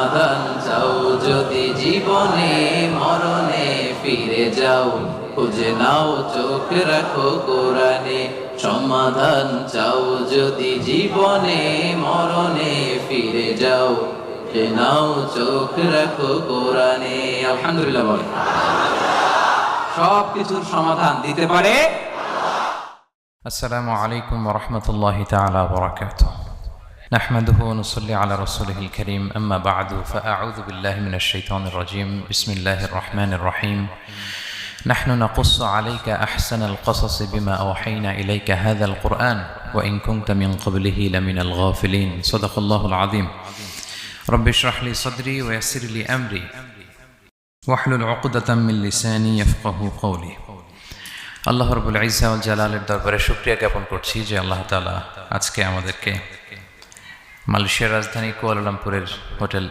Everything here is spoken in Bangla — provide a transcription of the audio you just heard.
সমাধান চাও যদি জীবনে মরণে ফিরে যাও, খুঁজে নাও চোখ রাখো কোরআনে। সমাধান চাও যদি জীবনে মরণে ফিরে যাও, খুঁজে নাও চোখ রাখো কোরআনে। আলহামদুলিল্লাহ বলে। সব কিছুর সমাধান দিতে পারে। السلام عليكم ورحمة الله تعالى وبركاته. نحمده ونصلي على رسوله الكريم. أما بعد فأعوذ بالله من الشيطان الرجيم. بسم الله الرحمن الرحيم. نحن نقص عليك أحسن القصص بما أوحينا إليك هذا القرآن وإن كنت من قبله لمن الغافلين. صدق الله العظيم. رب اشرح لي صدري ويسر لي أمري واحلل عقدة من لساني يفقه قولي. আল্লাহ রাব্বুল ইজ্জা ওয়াল জালালের দরবারে শুকরিয়া জ্ঞাপন করছি যে আল্লাহ তাআলা আজকে আমাদেরকে মালয়েশিয়ার রাজধানী কুয়ালালামপুরের হোটেল